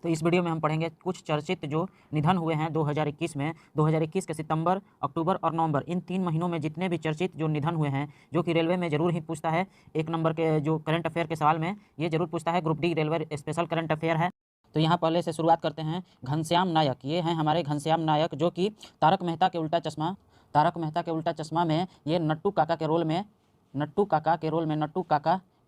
तो इस वीडियो में हम पढ़ेंगे कुछ चर्चित जो निधन हुए हैं 2021 में। 2021 के सितंबर, अक्टूबर और नवंबर, इन 3 महीनों में जितने भी चर्चित जो निधन हुए हैं, जो कि रेलवे में जरूर ही पूछता है, 1 नंबर के जो करंट अफेयर के सवाल में ये जरूर पूछता है, group D railway special current affair है। तो यहाँ पहले से शुरुआत करते हैं। घनश्याम नायक, ये हैं हमारे घनश्याम नायक, जो कि तारक मेहता के उल्टा चश्मा में ये नट्टू काका के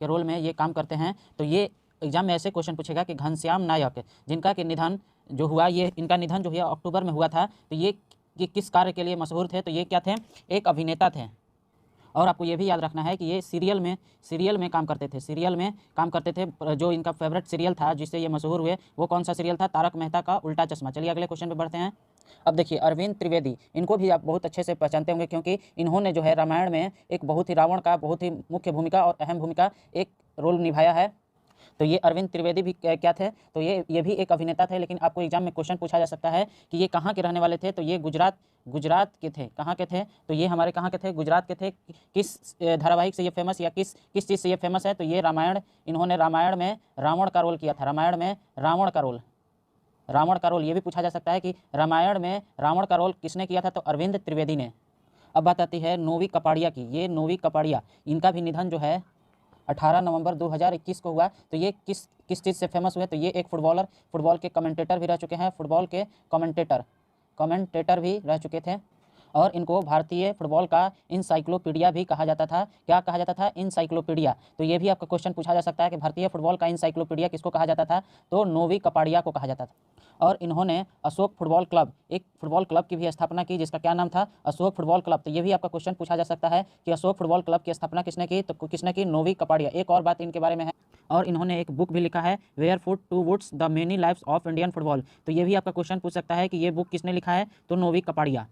रोल में ये काम करते हैं। तो ये एग्जाम में ऐसे क्वेश्चन पूछेगा कि घनश्याम नायक, जिनका कि निधन जो हुआ, ये इनका निधन जो हुआ अक्टूबर में हुआ था, तो ये किस कार्य के लिए मशहूर थे? तो ये क्या थे? एक अभिनेता थे। और आपको ये भी याद रखना है कि ये सीरियल में काम करते थे। जो इनका फेवरेट सीरियल था जिससे ये मशहूर हुए, वो कौन सा सीरियल था? तारक मेहता का उल्टा चश्मा। चलिए अगले क्वेश्चन पे बढ़ते हैं। अब देखिए, अरविंद त्रिवेदी, इनको भी आप बहुत अच्छे से पहचानते होंगे, क्योंकि इन्होंने जो है रामायण में एक बहुत ही रावण का बहुत ही मुख्य भूमिका और अहम भूमिका एक रोल निभाया है। तो ये अरविंद त्रिवेदी भी क्या थे? तो ये भी एक अभिनेता थे। लेकिन आपको एग्जाम में क्वेश्चन पूछा जा सकता है कि ये कहाँ के रहने वाले थे? तो ये गुजरात के थे। कहाँ के थे? तो ये हमारे कहाँ के थे? गुजरात के थे। किस धारावाहिक से ये फेमस, या किस चीज़ से ये फेमस है? तो ये रामायण, इन्होंने रामायण में रावण का रोल किया था। रामायण में रावण का रोल ये भी पूछा जा सकता है कि रामायण में रावण का रोल किसने किया था? तो अरविंद त्रिवेदी ने। अब बात आती है नोवी कपाड़िया की। ये नोवी कपाड़िया, इनका भी निधन जो है 18 नवंबर 2021 को हुआ। तो ये किस चीज़ से फेमस हुए? तो ये एक फुटबॉल के कमेंटेटर भी रह चुके हैं। फुटबॉल के कमेंटेटर भी रह चुके थे। और इनको भारतीय फुटबॉल का इंसाइक्लोपीडिया भी कहा जाता था। क्या कहा जाता था? इंसाइक्लोपीडिया। तो ये भी आपका क्वेश्चन पूछा जा सकता है कि भारतीय फुटबॉल का इंसाइक्लोपीडिया किसको कहा जाता था? तो नोवी कपाड़िया को कहा जाता था। और इन्होंने अशोक फुटबॉल क्लब, एक फुटबॉल क्लब की भी स्थापना की, जिसका क्या नाम था? Ashok football club. तो ये भी आपका क्वेश्चन पूछा जा सकता है कि अशोक फुटबॉल क्लब की स्थापना किसने की? तो किसने की? नोवी कपाड़िया। एक और बात इनके बारे में है, और इन्होंने एक बुक भी लिखा है, barefoot to boots the many lives of Indian football. तो ये भी आपका क्वेश्चन पूछ सकता है कि ये बुक किसने लिखा है? तो नोवी कपाड़िया।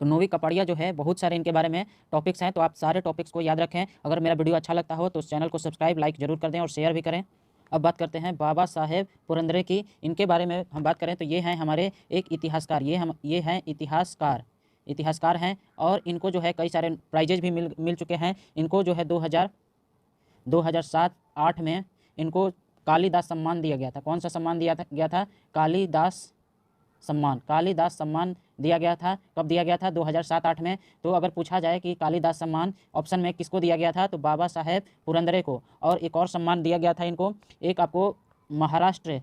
तो नोवी कपाड़िया जो है, बहुत सारे इनके बारे में टॉपिक्स हैं, तो आप सारे टॉपिक्स को याद रखें। अगर मेरा वीडियो अच्छा लगता हो तो उस चैनल को सब्सक्राइब, लाइक जरूर कर दें और शेयर भी करें। अब बात करते हैं बाबा साहेब पुरंदरे की। इनके बारे में हम बात करें तो ये हैं हमारे एक इतिहासकार। ये हैं इतिहासकार हैं। और इनको जो है कई सारे प्राइजेज भी मिल चुके हैं। इनको जो है 2007-8 में इनको कालिदास सम्मान दिया गया था। कौन सा सम्मान गया था? कालिदास सम्मान दिया गया था। कब दिया गया था? 2007-8 में। तो अगर पूछा जाए कि कालिदास सम्मान ऑप्शन में किसको दिया गया था, तो बाबा साहेब पुरंदरे को। और एक और सम्मान दिया गया था इनको, एक आपको महाराष्ट्र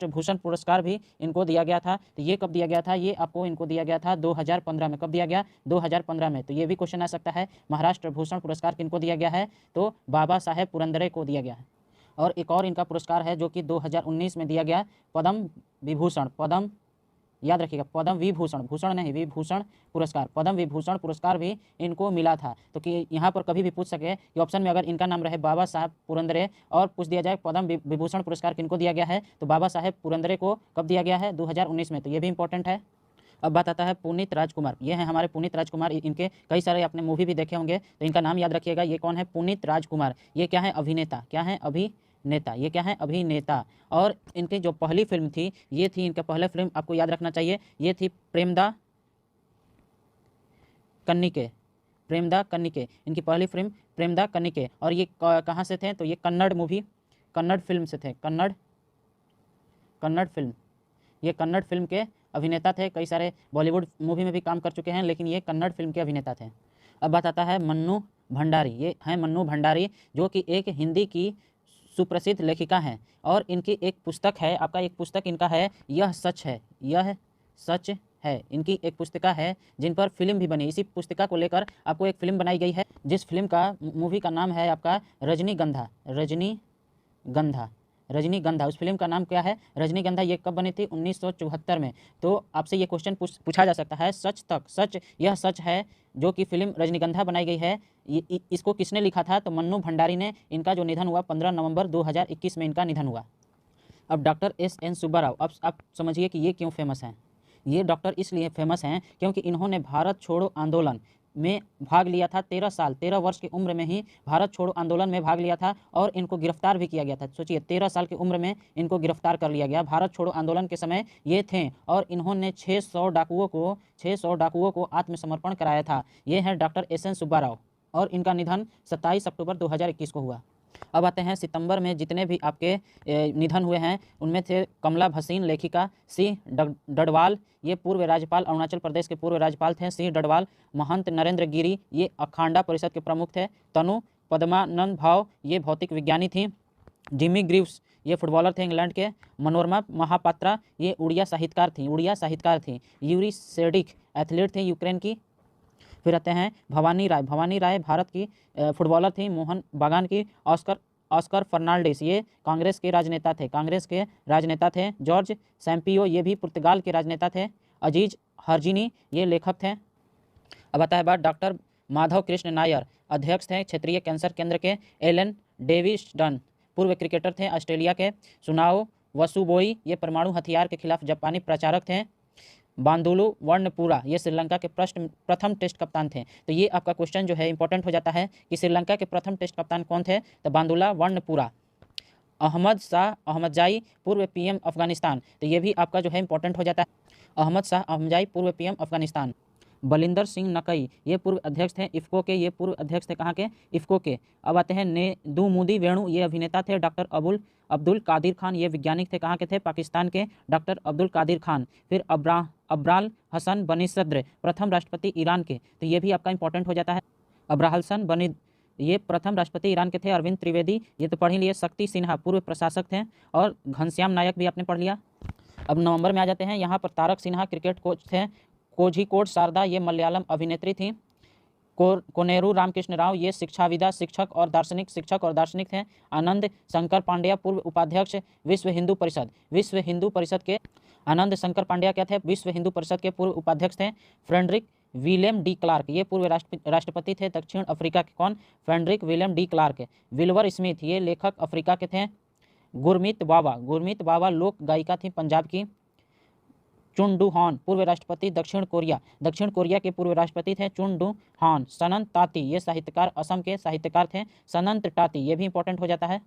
भूषण पुरस्कार भी इनको दिया गया था। तो ये कब दिया गया था? ये आपको इनको दिया गया था 2015 में। कब दिया गया? 2015 में। तो ये भी क्वेश्चन आ सकता है, महाराष्ट्र भूषण पुरस्कार किनको दिया गया है? तो बाबा साहेब पुरंदरे को दिया गया है। और एक और इनका पुरस्कार है जो कि 2019 में दिया गया, पद्म विभूषण पुरस्कार भी इनको मिला था। तो कि यहाँ पर कभी भी पूछ सके कि ऑप्शन में अगर इनका नाम रहे बाबा साहब पुरंदरे और पूछ दिया जाए पद्म विभूषण पुरस्कार किनको दिया गया है, तो बाबा साहेब पुरंदरे को कब दिया गया है? 2019 में। तो ये भी इंपॉर्टेंट है। अब बात आता है पुनीत राजकुमार। ये हैं हमारे पुनीत राजकुमार। इनके कई सारे आपने मूवी भी देखे होंगे, तो इनका नाम याद रखिएगा। ये कौन है? पुनीत राजकुमार। ये क्या है? अभिनेता। क्या है? अभिनेता। ये क्या है? अभिनेता। और इनकी जो पहली फिल्म थी, ये थी इनका पहला फिल्म, आपको याद रखना चाहिए, ये थी प्रेमदा कन्निके। इनकी पहली फिल्म प्रेमदा कन्निके। और ये कहाँ से थे? तो ये कन्नड़ फिल्म से थे। ये कन्नड़ फिल्म के अभिनेता थे। कई सारे बॉलीवुड मूवी में भी काम कर चुके हैं, लेकिन ये कन्नड़ फिल्म के अभिनेता थे। अब बात आता है मन्नू भंडारी। ये हैं मन्नू भंडारी, जो कि एक हिंदी की सुप्रसिद्ध लेखिका हैं। और इनकी एक पुस्तक है, एक पुस्तक इनका है, यह सच है। इनकी एक पुस्तिका है जिन पर फिल्म भी बनी। इसी पुस्तिका को लेकर आपको एक फिल्म बनाई गई है, जिस फिल्म का मूवी का नाम है आपका रजनीगंधा। उस फिल्म का नाम क्या है? रजनीगंधा। ये कब बनी थी? 1974 में। तो आपसे ये क्वेश्चन पूछा जा सकता है, यह सच है जो कि फिल्म रजनीगंधा बनाई गई है, इसको किसने लिखा था? तो मन्नू भंडारी ने। इनका जो निधन हुआ 15 नवंबर 2021 में इनका निधन हुआ। अब डॉक्टर एस.एन. सुब्बा राव। अब आप समझिए कि ये क्यों फेमस हैं। ये डॉक्टर इसलिए फेमस हैं क्योंकि इन्होंने भारत छोड़ो आंदोलन में भाग लिया था। 13 वर्ष की उम्र में ही भारत छोड़ो आंदोलन में भाग लिया था। और इनको गिरफ्तार भी किया गया था। सोचिए, 13 साल की उम्र में इनको गिरफ्तार कर लिया गया। भारत छोड़ो आंदोलन के समय ये थे। और इन्होंने 600 डाकुओं को आत्मसमर्पण कराया था। ये हैं डॉक्टर एस.एन. सुब्बा राव। और इनका निधन 27 अक्टूबर 2021 को हुआ। अब आते हैं सितंबर में जितने भी आपके निधन हुए हैं उनमें थे कमला भसीन लेखिका, सिंह डडवाल ये पूर्व राज्यपाल, अरुणाचल प्रदेश के पूर्व राज्यपाल थे सिंह डडवाल। महंत नरेंद्र गिरी ये अखांडा परिषद के प्रमुख थे। तनु पद्मानंद भाव ये भौतिक विज्ञानी थी। जिमी ग्रीव्स ये फुटबॉलर थे इंग्लैंड के। मनोरमा महापात्रा ये उड़िया साहित्यकार थी। यूरी सेडिक एथलीट थे यूक्रेन की। फिर आते हैं भवानी राय भारत की फुटबॉलर थी। मोहन बागान की। ऑस्कर फर्नांडिस ये कांग्रेस के राजनेता थे। जॉर्ज सैम्पियो ये भी पुर्तगाल के राजनेता थे। अजीज हरजिनी ये लेखक थे। अब आता है बात डॉक्टर माधव कृष्ण नायर, अध्यक्ष थे क्षेत्रीय कैंसर केंद्र के। एलन डेविसडन पूर्व क्रिकेटर थे ऑस्ट्रेलिया के। सुनाओ वसुबोई ये परमाणु हथियार के खिलाफ जापानी प्रचारक थे। बांदुलु वर्णपुरा ये श्रीलंका के प्रथम टेस्ट कप्तान थे। तो ये आपका क्वेश्चन जो है इंपॉर्टेंट हो जाता है कि श्रीलंका के प्रथम टेस्ट कप्तान कौन थे, तो बांदुला वर्णपुरा। अहमद शाह अहमदजाई पूर्व पीएम अफगानिस्तान, तो ये भी आपका जो है इंपॉर्टेंट हो जाता है। अहमद शाह अहमदजाई पूर्व पीएम अफगानिस्तान। बलिंदर सिंह नकई ये पूर्व अध्यक्ष थे इफ़को के, ये पूर्व अध्यक्ष थे कहाँ के, इफ़को के। अब आते हैं नेदुमुदी वेणु ये अभिनेता थे। डॉक्टर अब्दुल कादिर खान ये वैज्ञानिक थे, कहाँ के थे, पाकिस्तान के। डॉक्टर अब्दुल कादिर खान। फिर अब्राल हसन बनी सद्र प्रथम राष्ट्रपति ईरान के, तो ये भी आपका इंपॉर्टेंट हो जाता है। अब्राल हसन बनी ये प्रथम राष्ट्रपति ईरान के थे। अरविंद त्रिवेदी ये तो पढ़ ही लिए। शक्ति सिन्हा पूर्व प्रशासक थे। और घनश्याम नायक भी आपने पढ़ लिया। अब नवंबर में आ जाते हैं, यहाँ पर तारक सिन्हा क्रिकेट कोच थे। कोझिकोड शारदा ये मलयालम अभिनेत्री थी। कोनेरू रामकृष्ण राव ये शिक्षक और दार्शनिक थे। आनंद शंकर पांड्या पूर्व उपाध्यक्ष विश्व हिंदू परिषद के। आनंद शंकर पांड्या क्या थे, विश्व हिंदू परिषद के पूर्व उपाध्यक्ष थे। फ्रेडरिक विलियम डी क्लार्क ये पूर्व राष्ट्रपति थे दक्षिण अफ्रीका के। कौन, फ्रेडरिक विलियम डी क्लार्क। विल्वर स्मिथ ये लेखक अफ्रीका के थे। गुरमीत बाबा लोक गायिका थी पंजाब की। चुन डू हॉन पूर्व राष्ट्रपति दक्षिण कोरिया के पूर्व राष्ट्रपति थे चुन डू हॉन। सनन ताती ये साहित्यकार असम के साहित्यकार थे। सनंत टाती ये भी इंपॉर्टेंट हो जाता है।